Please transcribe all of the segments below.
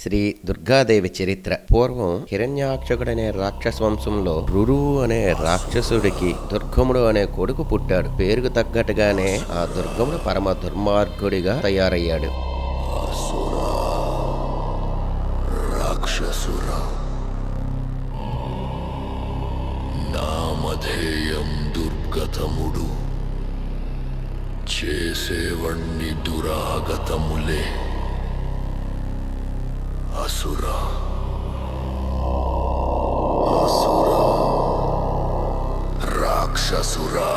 శ్రీ దుర్గాదేవి చరిత్ర. పూర్వం హిరణ్యాక్షకుడనే రాక్షస వంశంలో రురువు అనే రాక్షసుడికి దుర్గముడు అనే కొడుకు పుట్టాడు. పేరుకు తగ్గట్టుగానే ఆ దుర్గముడు పరమ దుర్మార్గుడిగా తయారయ్యాడు. రాక్షసురా, నామధేయం దుర్గతముడు, చేసేవణ్ణి దురాగతములే. అసురా అసురా రాక్షసురా,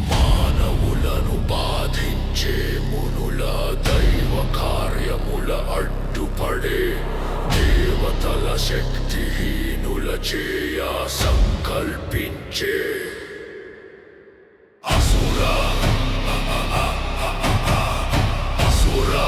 మానవులను బాధించే మునుల దైవ కార్యముల అడ్డుపడే దేవతల శక్తిహీనుల చేయ సంకల్పించే అసురా అసురా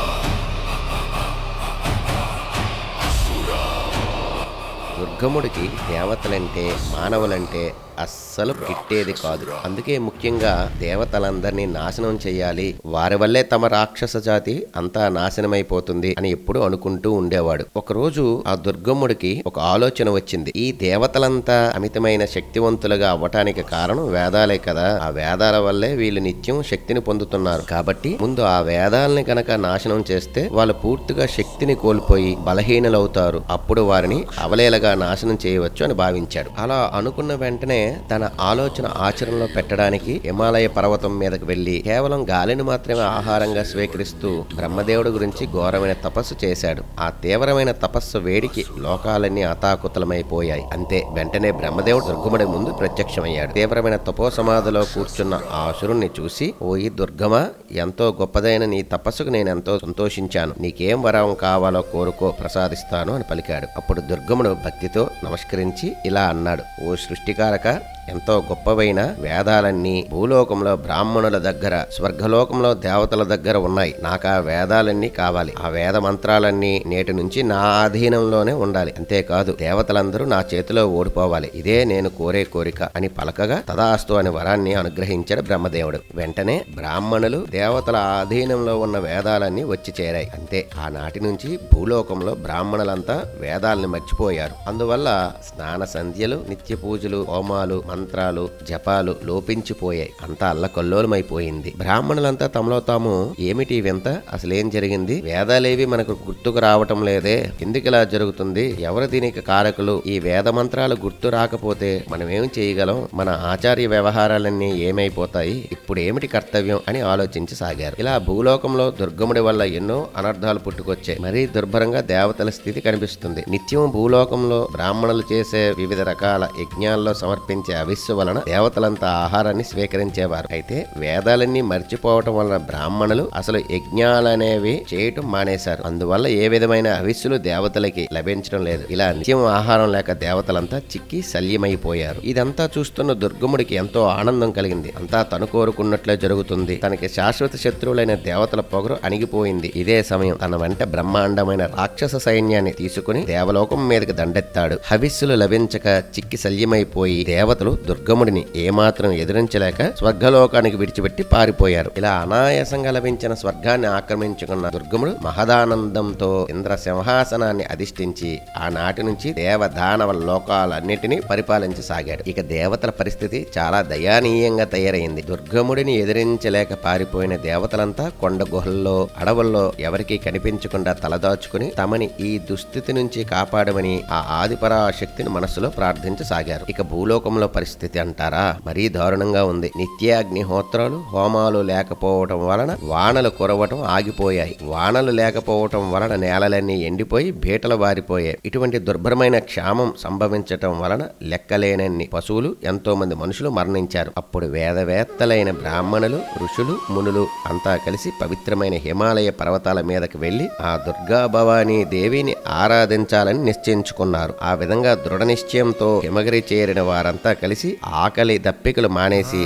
దుర్గముడికి దేవతలంటే మానవులంటే అస్సలు గిట్టేది కాదు. అందుకే ముఖ్యంగా దేవతలందరినీ నాశనం చెయ్యాలి, వారి వల్లే తమ రాక్షస జాతి అంతా నాశనమైపోతుంది అని ఎప్పుడు అనుకుంటూ ఉండేవాడు. ఒకరోజు ఆ దుర్గముడికి ఒక ఆలోచన వచ్చింది. ఈ దేవతలంతా అమితమైన శక్తివంతులుగా అవ్వటానికి కారణం వేదాలే కదా, ఆ వేదాల వల్లే వీళ్ళు నిత్యం శక్తిని పొందుతున్నారు. కాబట్టి ముందు ఆ వేదాలని కనుక నాశనం చేస్తే వాళ్ళు పూర్తిగా శక్తిని కోల్పోయి బలహీనలవుతారు. అప్పుడు వారిని అవలేలగా నాశనం చేయవచ్చు అని భావించాడు. అలా అనుకున్న వెంటనే తన ఆలోచన ఆచరణలో పెట్టడానికి హిమాలయ పర్వతం మీదకు వెళ్లి కేవలం గాలిని మాత్రమే ఆహారంగా స్వీకరిస్తూ బ్రహ్మదేవుడి గురించి ఘోరమైన తపస్సు చేశాడు. ఆ తీవ్రమైన తపస్సు వేడికి లోకాలన్నీ అతాకుతలమైపోయాయి. అంతే, వెంటనే బ్రహ్మదేవుడు దుర్గముడి ముందు ప్రత్యక్షమయ్యాడు. తీవ్రమైన తపో సమాధిలో కూర్చున్న ఆ అసురుణ్ణి చూసి, ఓ ఈ దుర్గమా, ఎంతో గొప్పదైన నీ తపస్సుకు నేను ఎంతో సంతోషించాను. నీకేం వరం కావాలో కోరుకో, ప్రసాదిస్తాను అని పలికాడు. అప్పుడు దుర్గముడు భక్తితో నమస్కరించి ఇలా అన్నాడు, ఓ సృష్టికారక, ఎంతో గొప్పవైన వేదాలన్నీ భూలోకంలో బ్రాహ్మణుల దగ్గర, స్వర్గలోకంలో దేవతల దగ్గర ఉన్నాయి. నాకు ఆ వేదాలన్నీ కావాలి. ఆ వేద మంత్రాలన్నీ నేటి నుంచి నా ఆధీనంలోనే ఉండాలి. అంతేకాదు దేవతలందరూ నా చేతిలో ఓడిపోవాలి. ఇదే నేను కోరే కోరిక అని పలకగా తదాస్తు అని వరాన్ని అనుగ్రహించాడు బ్రహ్మదేవుడు. వెంటనే బ్రాహ్మణులు దేవతల ఆధీనంలో ఉన్న వేదాలన్నీ వచ్చి చేరాయి. అంతే, ఆనాటి నుంచి భూలోకంలో బ్రాహ్మణులంతా వేదాలని మర్చిపోయారు. అందువల్ల స్నాన సంధ్యలు, నిత్య పూజలు, హోమాలు, మంత్రాలు, జపాలు లోపించిపోయాయి. అంతా అల్లకల్లోలమైపోయింది. బ్రాహ్మణులంతా తమలో తాము, ఏమిటి వింత, అసలేం జరిగింది, వేదాలేవి మనకు గుర్తుకు రావటం లేదే, ఎందుకు ఇలా జరుగుతుంది, ఎవరు దీనికి కారకులు, ఈ వేద మంత్రాలు గుర్తు రాకపోతే మనం ఏం చేయగలం, మన ఆచార్య వ్యవహారాలన్నీ ఏమైపోతాయి, ఇప్పుడు ఏమిటి కర్తవ్యం అని ఆలోచించి సాగారు. ఇలా భూలోకంలో దుర్గముడి వల్ల ఎన్నో అనర్థాలు పుట్టుకొచ్చాయి. మరీ దుర్భరంగా దేవతల స్థితి కనిపిస్తుంది. నిత్యం భూలోకంలో బ్రాహ్మణులు చేసే వివిధ రకాల యజ్ఞాల్లో సమర్పించే అవిస్సు వలన దేవతలంతా ఆహారాన్ని స్వీకరించేవారు. అయితే వేదాలన్నీ మర్చిపోవటం వలన బ్రాహ్మణులు అసలు యజ్ఞాలనేవి చేయటం మానేశారు. అందువల్ల ఏ విధమైన అవిస్సులు దేవతలకి లభించడం లేదు. ఇలా నిత్యం ఆహారం లేక దేవతలంతా చిక్కి శల్యమైపోయారు. ఇదంతా చూస్తున్న దుర్గముడికి ఎంతో ఆనందం కలిగింది. అంతా తను కోరుకున్నట్లే జరుగుతుంది. తనకి శాశ్వత శత్రువులైన దేవతల పొగరు అణిగిపోయింది. ఇదే సమయం తన వెంట బ్రహ్మాండమైన రాక్షస సైన్యాన్ని తీసుకుని దేవలోకం మీదకి దండెత్తాడు. హవిస్సులు లభించక చిక్కి శల్యమైపోయి దేవతలు దుర్గముడిని ఏమాత్రం ఎదిరించలేక స్వర్గలోకానికి విడిచిపెట్టి పారిపోయారు. ఇలా అనాయాసంగా లభించిన స్వర్గాన్ని ఆక్రమించుకున్న దుర్గముడు మహదానందంతో ఇంద్ర సింహాసనాన్ని అధిష్ఠించి ఆనాటి నుంచి దేవదానవ లోకాలన్నిటినీ పరిపాలించసాగాడు. ఇక దేవతల పరిస్థితి చాలా దయానీయంగా తయారైంది. దుర్గముడిని ఎదిరించలేక పారిపోయిన దేవతలంతా కొండ గుహల్లో, అడవుల్లో ఎవరికీ కనిపించకుండా తలదాచుకుని తమని ఈ దుస్థితి నుంచి కాపాడమని ఆ ఆదిపరాశక్తిని మనస్సులో ప్రార్థించసాగారు. ఇక భూలోకంలో పరిస్థితి అంటారా, మరీ దారుణంగా ఉంది. నిత్యాగ్నిహోత్రాలు, హోమాలు లేకపోవటం వలన వానలు కురవటం ఆగిపోయాయి. వానలు లేకపోవటం వలన నేలలన్నీ ఎండిపోయి బీటలు వారిపోయాయి. ఇటువంటి దుర్భరమైన క్షామం సంభవించటం వలన లెక్కలేనన్ని పశువులు, ఎంతో మంది మనుషులు మరణించారు. అప్పుడు వేదవేత్తలైన బ్రాహ్మణులు, ఋషులు, మునులు అంతా కలిసి పవిత్రమైన హిమాలయ పర్వతాల మీదకి వెళ్లి ఆ దుర్గా భవానీ దేవిని ఆరాధించాలని నిశ్చయించుకున్నారు. ఆ విధంగా దృఢ నిశ్చయంతో హిమగిరి చేరిన వారంతా కలిసి ఆకలి దప్పికలు మానేసి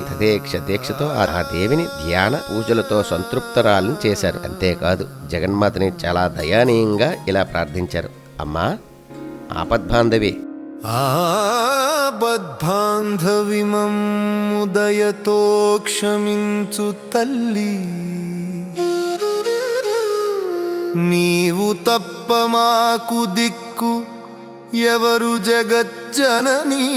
దీక్షతో ఆ దేవిని ధ్యాన పూజలతో సంతృప్తరాలను చేశారు. అంతేకాదు జగన్మాతని చాలా దయానీయంగా ఇలా ప్రార్థించారు, అమ్మా ఆపద్బాంధవి, ఆపద్బాంధవిమం ఉదయతో క్షమించు తల్లి, నీవు తప్ప మాకు దిక్కు ఎవరు జగజ్జననీ.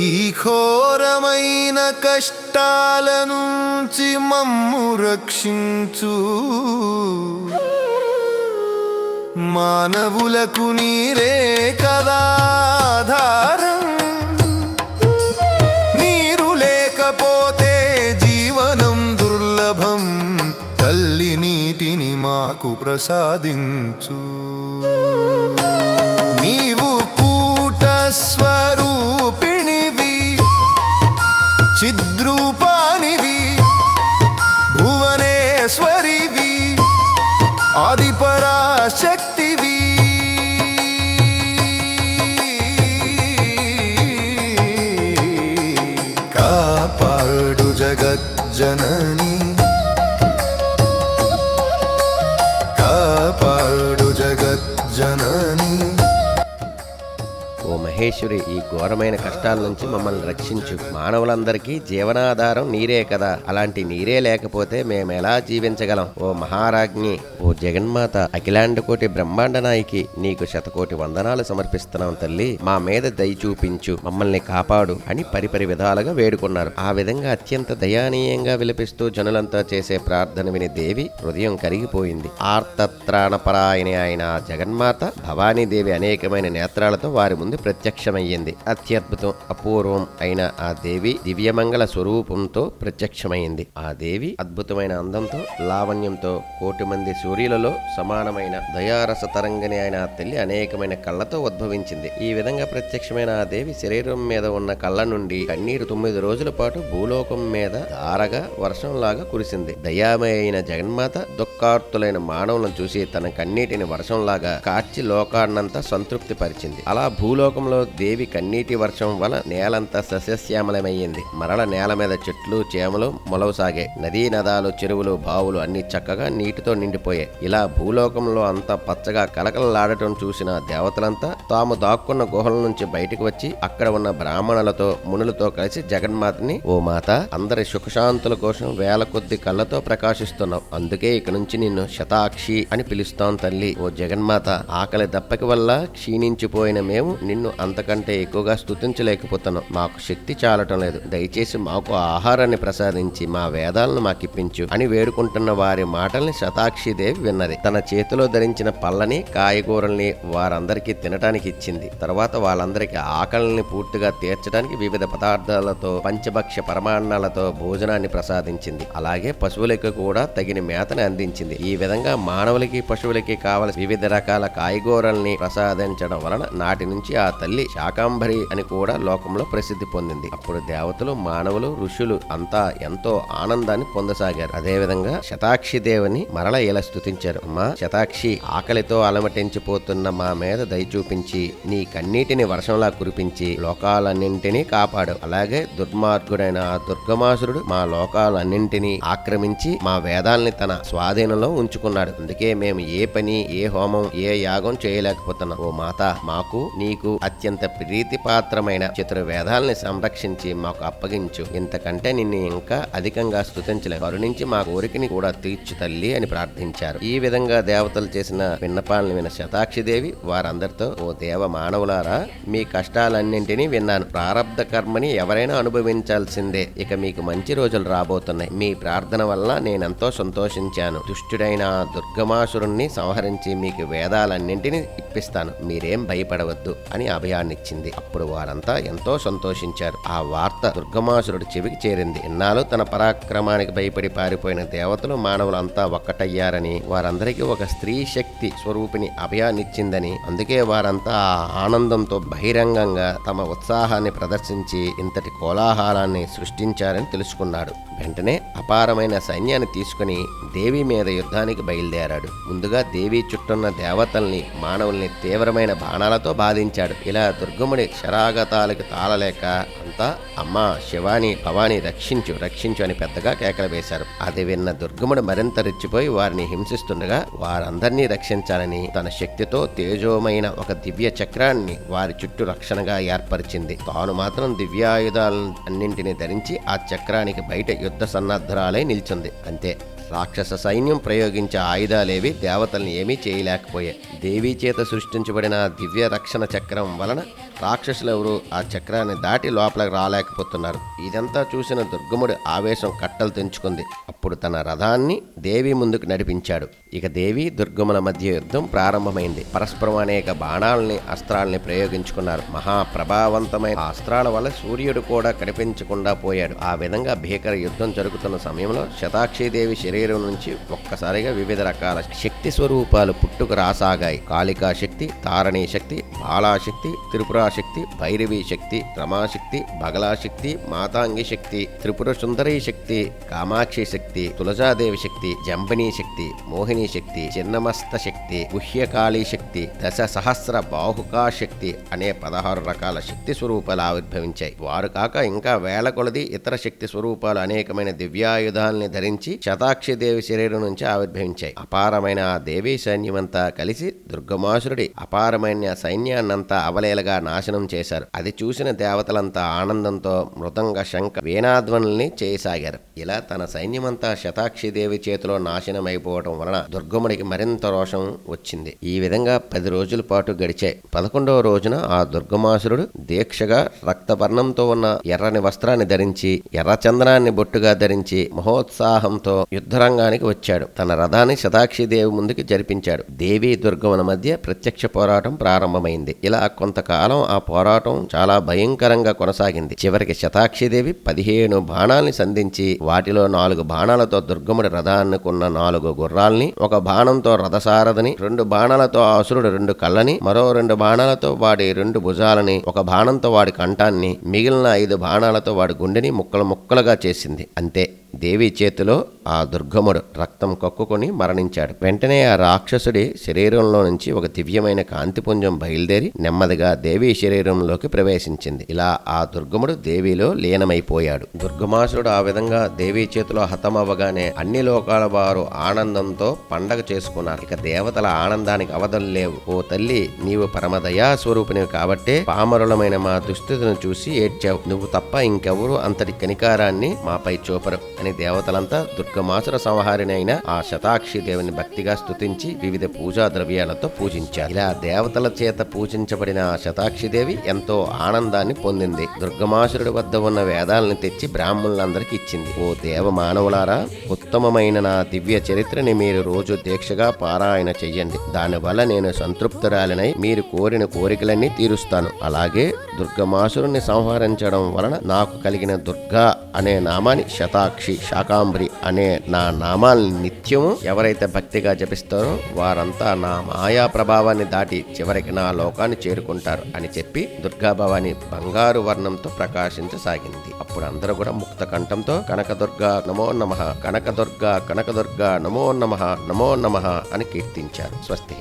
ఈ ఘోరమైన కష్టాల నుంచి మమ్ము రక్షించు. మానవులకు నీరే కదా ఆధారం. నీరు లేకపోతే జీవనం దుర్లభం. తల్లి నీటిని మాకు ప్రసాదించు. నీవు కూట స్వరూపిణివి, చిద్రూపానివి, భువనేశ్వరివి, ఆదిపరాశక్తివి. కాపాడు జగజ్జననీ, కాపాడు జగజ్జననీ. ఓ మహేశ్వరి, ఈ ఘోరమైన కష్టాల నుంచి మమ్మల్ని రక్షించు. మానవులందరికీ జీవనాధారం నీరే కదా, అలాంటి నీరే లేకపోతే మేమెలా జీవించగలం? ఓ మహారాజ్ఞి, ఓ జగన్మాత, అఖిలాండ కోటి బ్రహ్మాండ నాయకి, నీకు శతకోటి వందనాలు సమర్పిస్తున్నాం తల్లి. మా మీద దయ చూపించు, మమ్మల్ని కాపాడు అని పరిపరి విధాలుగా వేడుకున్నారు. ఆ విధంగా అత్యంత దయానీయంగా విలపిస్తూ జనులంతా చేసే ప్రార్థన విని దేవి హృదయం కరిగిపోయింది. ఆర్తత్రాణపరాయణి అయిన జగన్మాత భవానీదేవి అనేకమైన నేత్రాలతో వారి ముందు ప్రత్యక్షమయ్యింది. అత్యద్భుతం అపూర్వం అయిన ఆ దేవి దివ్యమంగళ స్వరూపంతో ప్రత్యక్షమైంది. ఆ దేవి అద్భుతమైన అందంతో, లావణ్యంతో, కోటి మంది సూర్యులలో సమానమైన దయారస తరంగిణి అయిన ఆ తల్లి అనేకమైన కళ్ళతో ఉద్భవించింది. ఈ విధంగా ప్రత్యక్షమైన ఆ దేవి శరీరం మీద ఉన్న కళ్ళ నుండి కన్నీరు 9 రోజుల పాటు భూలోకం మీద ధారగా వర్షంలాగా కురిసింది. దయామయ అయిన జగన్మాత దుఃఖార్తులైన మానవులను చూసి తన కన్నీటిని వర్షంలాగా కార్చి లోకాన్నంతా సంతృప్తి పరిచింది. అలా భూలోకంలో దేవి కన్నీటి వర్షం వల్ల నేలంతా సస్యశ్యామలమయ్యింది. మరల నేల మీద చెట్లు చేమలు మొలవసాగాయి. నదీ నదాలు, చెరువులు, బావులు అన్ని చక్కగా నీటితో నిండిపోయాయి. ఇలా భూలోకంలో అంతా పచ్చగా కలకలలాడటం చూసిన దేవతలంతా తాము దాక్కున్న గుహల నుంచి బయటకు వచ్చి అక్కడ ఉన్న బ్రాహ్మణులతో, మునులతో కలిసి జగన్మాతని, ఓ మాత, అందరి సుఖశాంతుల కోసం వేల కొద్ది కళ్ళతో ప్రకాశిస్తున్నావు. అందుకే ఇక నుంచి నిన్ను శతాక్షి అని పిలుస్తాం తల్లి. ఓ జగన్మాత, ఆకలి దప్పక వల్ల క్షీణించిపోయిన మేము నిన్ను అంతకంటే ఎక్కువగా స్తుతించలేకపోతున్నాం. మాకు శక్తి చాలటం లేదు. దయచేసి మాకు ఆహారాన్ని ప్రసాదించి మా వేదాలను మాకిప్పించు అని వేడుకుంటున్న వారి మాటల్ని శతాక్షిదేవి విన్నది. తన చేతిలో ధరించిన పళ్ళని, కాయగూరల్ని వారందరికీ తినటానికి ఇచ్చింది. తర్వాత వాళ్ళందరికీ ఆకలిని పూర్తిగా తీర్చడానికి వివిధ పదార్థాలతో, పంచభక్ష పరమాన్నాలతో భోజనాన్ని ప్రసాదించింది. అలాగే పశువులకు కూడా తగిన మేతని అందించింది. ఈ విధంగా మానవులకి, పశువులకి కావలసిన వివిధ రకాల కాయగూరల్ని ప్రసాదించడం వలన నాటి నుంచి ఆ తల్లి శాకాంబరి అని కూడా లోకంలో ప్రసిద్ధి పొందింది. అప్పుడు దేవతలు, మానవులు, ఋషులు అంతా ఎంతో ఆనందాన్ని పొందసాగారు. అదేవిధంగా శతాక్షి దేవుని మరల ఇలా స్తుతించారు. అమ్మా శతాక్షి, ఆకలితో అలమటించిపోతున్న మా మీద దయ చూపించి నీ కన్నీటిని వర్షంలా కురిపించి లోకాలన్నింటినీ కాపాడు. అలాగే దుర్మార్గుడైన ఆ దుర్గమాసురుడు మా లోకాలన్నింటినీ ఆక్రమించి మా వేదాల్ని తన స్వాధీనంలో ఉంచుకున్నాడు. అందుకే మేము ఏ పని, ఏ హోమం, ఏ యాగం చేయలేకపోతున్నాం. ఓ మాత, మాకు నీకు అత్యంత ప్రీతిపాత్రమైన చతుర్వేదాల్ని సంరక్షించి మాకు అప్పగించు. ఇంతకంటే నిన్ను ఇంకా అధికంగా స్తుతించలేం. కరుణించి మా కోరికని కూడా తీర్చు తల్లి అని ప్రార్థించారు. ఈ విధంగా దేవతలు చేసిన విన్నపాలను విన్న శతాక్షిదేవి వారందరితో, ఓ దేవ మానవులారా, మీ కష్టాలన్నింటినీ విన్నాను. ప్రారబ్ధ కర్మని ఎవరైనా అనుభవించాల్సిందే. ఇక మీకు మంచి రోజులు రాబోతున్నాయి. మీ ప్రార్థన వల్ల నేనెంతో సంతోషించాను. దుష్టుడైన దుర్గమాసురుణ్ణి సంహరించి మీకు వేదాలన్నింటినీ ఇప్పిస్తాను. మీరేం భయపడవద్దు అని అభయాన్నిచ్చింది. అప్పుడు వారంతా ఎంతో సంతోషించారు. ఆ వార్త దుర్గమాసురుడి చెవికి చేరింది. ఇన్నాళ్ళు తన పరాక్రమానికి భయపడి పారిపోయిన దేవతలు, మానవులంతా ఒక్కటయ్యారని, వారందరికీ ఒక స్త్రీ శక్తి స్వరూపిణి అభయాన్నిచ్చిందని, అందుకే వారంతా ఆ ఆనందంతో బహిరంగంగా తమ ఉత్సాహాన్ని ప్రదర్శించి ఇంతటి కోలాహలాన్ని సృష్టించారని తెలుసుకున్నాడు. వెంటనే అపారమైన సైన్యాన్ని తీసుకుని దేవి మీద యుద్ధానికి బయలుదేరాడు. ముందుగా దేవి చుట్టున్న దేవతల్ని, మానవుల్ని తీవ్రమైన బాణాలతో బాధించాడు. ఇలా దుర్గముడి శరాగతాలకు తాళలేక అంతా అమ్మా శివాని, భవాని రక్షించు రక్షించు అని పెద్దగా కేకలు వేశారు. అది విన్న దుర్గముడు మరింత రెచ్చిపోయి వారిని హింసిస్తుండగా వారందరినీ రక్షించాలని తన శక్తితో తేజోమైన ఒక దివ్య చక్రాన్ని వారి చుట్టూ రక్షణగా ఏర్పరిచింది. తాను మాత్రం దివ్యాయుధాలన్నింటినీ ధరించి ఆ చక్రానికి బయట యుద్ధ సన్నద్ధరాలై నిల్చుంది. అంతే, రాక్షస సైన్యం ప్రయోగించే ఆయుధాలేవి దేవతల్ని ఏమీ చేయలేకపోయాయి. దేవీ చేత సృష్టించబడిన దివ్య రక్షణ చక్రం వలన రాక్షసులెవరూ ఆ చక్రాన్ని దాటి లోపలికి రాలేకపోతున్నారు. ఇదంతా చూసిన దుర్గముడి ఆవేశం కట్టలు తెంచుకుంది. అప్పుడు తన రథాన్ని దేవి ముందుకు నడిపించాడు. ఇక దేవి దుర్గముల మధ్య యుద్ధం ప్రారంభమైంది. పరస్పరం అనేక బాణాలని అస్త్రాలని ప్రయోగించుకున్నారు. మహాప్రభావవంతమైన అస్త్రాల వల్ల సూర్యుడు కూడా కనిపించకుండా పోయాడు. ఆ విధంగా భీకర యుద్ధం జరుగుతున్న సమయంలో శతాక్షీదేవి శరీరం నుంచి ఒక్కసారిగా వివిధ రకాల శక్తి స్వరూపాలు పుట్టుకు రాసాగాయి. కాళికా శక్తి, తారణీ శక్తి, బాలాశక్తి, త్రిపురాశక్తి, భైరవీ శక్తి, రమాశక్తి, బగలాశక్తి, మాతాంగి శక్తి, త్రిపుర సుందరీ శక్తి, కామాక్షి శక్తి, తులజాదేవి శక్తి, జంబినీ శక్తి, మోహిని శక్తి, చిన్నమస్త శక్తి, గుహ్యకాళీ శక్తి, దశ సహస్ర బాహుకా శక్తి అనే 16 రకాల శక్తి స్వరూపాలు ఆవిర్భవించాయి. వారు కాక ఇంకా వేల కొలది ఇతర శక్తి స్వరూపాలు అనేకమైన దివ్యాయుధాలని ధరించి శతాక్షి దేవి శరీరం నుంచి ఆవిర్భవించాయి. అపారమైన ఆ దేవీ సైన్యమంతా కలిసి దుర్గమాసురుడి అపారమైన సైన్యాన్నంతా అవలేలగా నాశనం చేశారు. అది చూసిన దేవతలంతా ఆనందంతో మృదంగ శంఖ వీణాధ్వనుల్ని చేయసాగారు. ఇలా తన సైన్యమంతా శతాక్షి దేవి చేతిలో నాశనమైపోవడం వలన దుర్గముడికి మరింత రోషం వచ్చింది. ఈ విధంగా 10 రోజుల పాటు గడిచాయి. 11వ రోజున ఆ దుర్గమాసురుడు దీక్షగా రక్తవర్ణంతో ఉన్న ఎర్రని వస్త్రాన్ని ధరించి ఎర్రచందనాన్ని బొట్టుగా ధరించి మహోత్సాహంతో యుద్ధరంగానికి వచ్చాడు. తన రథాన్ని శతాక్షి దేవి ముందుకు జరిపించాడు. దేవి దుర్గముల మధ్య ప్రత్యక్ష పోరాటం ప్రారంభమైంది. ఇలా కొంతకాలం ఆ పోరాటం చాలా భయంకరంగా కొనసాగింది. చివరికి శతాక్షిదేవి 15 బాణాల్ని సంధించి వాటిలో 4 బాణాలతో దుర్గముడి రథాన్నుకున్న 4 గుర్రాల్ని, 1 బాణంతో రథసారథిని, 2 బాణాలతో అసురుడు 2 కళ్ళని, మరో 2 బాణాలతో వాడి 2 భుజాలని, 1 బాణంతో వాడి కంఠాన్ని, మిగిలిన 5 బాణాలతో వాడి గుండెని ముక్కలు ముక్కలుగా చేసింది. అంతే, దేవి చేతిలో ఆ దుర్గముడు రక్తం కక్కుకొని మరణించాడు. వెంటనే ఆ రాక్షసుడి శరీరంలో నుంచి ఒక దివ్యమైన కాంతిపుంజం బయలుదేరి నెమ్మదిగా దేవి శరీరంలోకి ప్రవేశించింది. ఇలా ఆ దుర్గముడు దేవిలో లీనమైపోయాడు. దుర్గమాసురుడు ఆ విధంగా దేవి చేతిలో హతమవ్వగానే అన్ని లోకాల వారు ఆనందంతో పండగ చేసుకున్నారు. ఇక దేవతల ఆనందానికి అవధులు లేవు. ఓ తల్లి, నీవు పరమదయా స్వరూపినివి కాబట్టే పామరులమైన మా దుస్థితిని చూసి ఏడ్చావు. నువ్వు తప్ప ఇంకెవరూ అంతటి కనికారాన్ని మాపై చూపరు అని దేవతలంతా దుర్గమాసుర సంహారిని అయిన ఆ శతాక్షి దేవిని భక్తిగా స్తుతించి వివిధ పూజా ద్రవ్యాలతో పూజించారు. ఇలా దేవతల చేత పూజించబడిన ఆ శతాక్షి దేవి ఎంతో ఆనందాన్ని పొందింది. దుర్గమాసురుడి వద్ద ఉన్న వేదాలను తెచ్చి బ్రాహ్మణులందరికీ ఇచ్చింది. ఓ దేవ మానవులారా, ఉత్తమమైన నా దివ్య చరిత్రని మీరు రోజు దీక్షగా పారాయణ చెయ్యండి. దానివల్ల నేను సంతృప్తురాలినై మీరు కోరిన కోరికలన్నీ తీరుస్తాను. అలాగే దుర్గమాసురుణ్ణి సంహరించడం వలన నాకు కలిగిన దుర్గా అనే నామాన్ని శతాక్షి, శాకాంబరి అనే నా నామాల్ని నిత్యము ఎవరైతే భక్తిగా జపిస్తారో వారంతా నా మాయా ప్రభావాన్ని దాటి చివరికి నా లోకాన్ని చేరుకుంటారు అని చెప్పి దుర్గాభవాని బంగారు వర్ణంతో ప్రకాశించసాగింది. అప్పుడు అందరూ కూడా ముక్త కంఠంతో కనకదుర్గా నమో నమః, కనకదుర్గా కనకదుర్గా నమో నమః, నమో నమః అని కీర్తించారు. స్వస్తి.